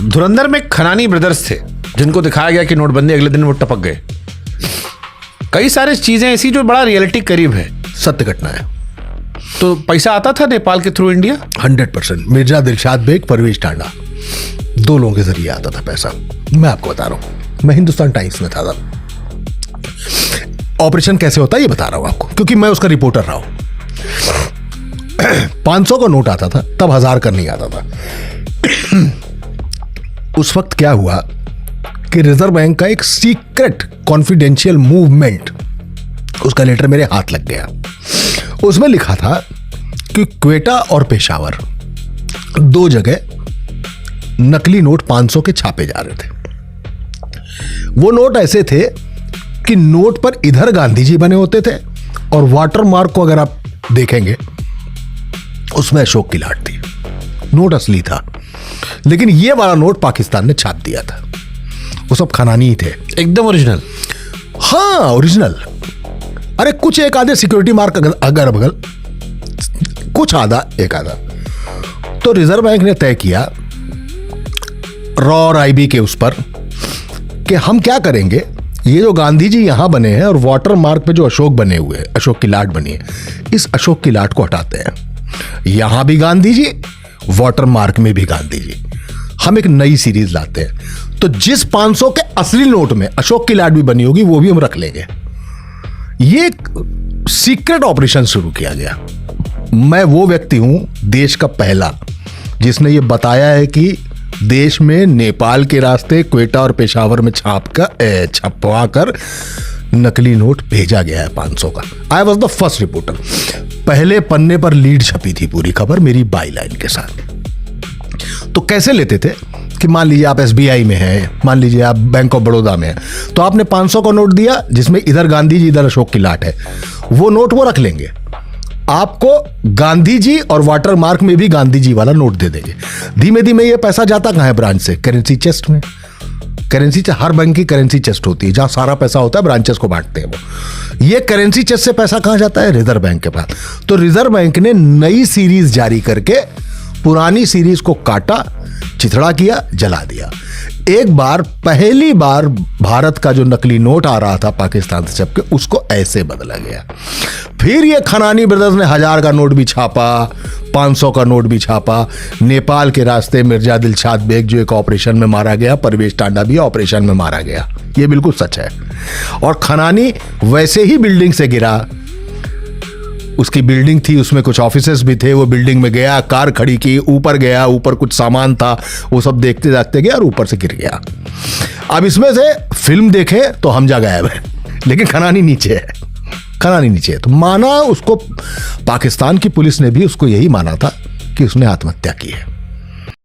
धुरंधर में खनानी ब्रदर्स थे जिनको दिखाया गया कि नोटबंदी अगले दिन वो टपक गए। कई सारी चीजें ऐसी जो बड़ा रियलिटी करीब है, सत्य घटना है। तो पैसा आता था नेपाल के थ्रू इंडिया 100%। मिर्जा दिलशाद बेग, परवेज टांडा, 2 लोगों के जरिए आता था पैसा। मैं आपको बता रहा हूं, मैं हिंदुस्तान टाइम्स में था तब। ऑपरेशन कैसे होता है ये बता रहा हूं आपको, क्योंकि मैं उसका रिपोर्टर रहा हूं। 500 का नोट आता था तब, 1000 का नहीं आता था। उस वक्त क्या हुआ कि रिजर्व बैंक का एक सीक्रेट कॉन्फिडेंशियल मूवमेंट, उसका लेटर मेरे हाथ लग गया। उसमें लिखा था कि क्वेटा और पेशावर 2 जगह नकली नोट 500 के छापे जा रहे थे। वो नोट ऐसे थे कि नोट पर इधर गांधी जी बने होते थे और वाटर मार्क को अगर आप देखेंगे उसमें अशोक की लाट थी। नोट असली था, लेकिन ये वाला नोट पाकिस्तान ने छाप दिया था। वो सब खनानी ही थे, एकदम ओरिजिनल। हाँ ओरिजिनल। अरे कुछ एक आधे सिक्योरिटी मार्क अगर बगल, कुछ आधा एक आधा। तो रिजर्व बैंक ने तय किया रॉ और आईबी के उस पर कि हम क्या करेंगे, ये जो गांधी जी यहां बने हैं और वाटर मार्क पे जो अशोक बने हुए हैं, अशोक की लाट बनी है, इस अशोक की लाट को हटाते हैं। यहां भी गांधी जी, वाटर मार्क में भी गांधी जी। हम एक नई सीरीज लाते हैं, तो जिस 500 के असली नोट में अशोक की लाट भी बनी होगी वो भी हम रख लेंगे। ये एक सीक्रेट ऑपरेशन शुरू किया गया। मैं वो व्यक्ति हूं देश का पहला जिसने ये बताया है कि देश में नेपाल के रास्ते क्वेटा और पेशावर में छपवा कर नकली नोट भेजा गया है 500 का। I was the first reporter. पहले पन्ने पर लीड छपी थी पूरी खबर मेरी बाई लाइन के साथ। तो कैसे लेते थे कि मान लीजिए आप एसबीआई में हैं, मान लीजिए आप बैंक ऑफ बड़ौदा में हैं, तो आपने 500 का नोट दिया जिसमें इधर गांधी जी इधर अशोक की लाट है, वो नोट वो रख लेंगे। आपको गांधी जी और वाटर मार्क में भी गांधी जी वाला नोट दे देंगे। धीमे धीमे ये पैसा जाता कहां है? ब्रांच से, करेंसी चेस्ट में। करेंसी, हर बैंक की करेंसी चेस्ट होती है जहां सारा पैसा होता है, ब्रांचेस को बांटते हैं वो। ये करेंसी चेस्ट से पैसा कहां जाता है? रिजर्व बैंक के पास। तो रिजर्व बैंक ने नई सीरीज जारी करके पुरानी सीरीज को काटा, चिथड़ा किया, जला दिया। एक बार, पहली बार भारत का जो नकली नोट आ रहा था पाकिस्तान से छप के, उसको ऐसे बदला गया। फिर ये खनानी ब्रदर्स ने 1000 का नोट भी छापा, 500 का नोट भी छापा। नेपाल के रास्ते मिर्जा दिलशाद बेग जो एक ऑपरेशन में मारा गया, परवेज टांडा भी ऑपरेशन में मारा गया। ये बिल्कुल सच है। और खनानी वैसे ही बिल्डिंग से गिरा। उसकी बिल्डिंग थी, उसमें कुछ ऑफिसेस भी थे। वो बिल्डिंग में गया, कार खड़ी की, ऊपर गया, ऊपर कुछ सामान था, वो सब देखते देखते गया और ऊपर से गिर गया। अब इसमें से फिल्म देखें तो हमजा गायब है, लेकिन खनानी नीचे है। खनानी नीचे है तो माना उसको, पाकिस्तान की पुलिस ने भी उसको यही माना था कि उसने आत्महत्या की है।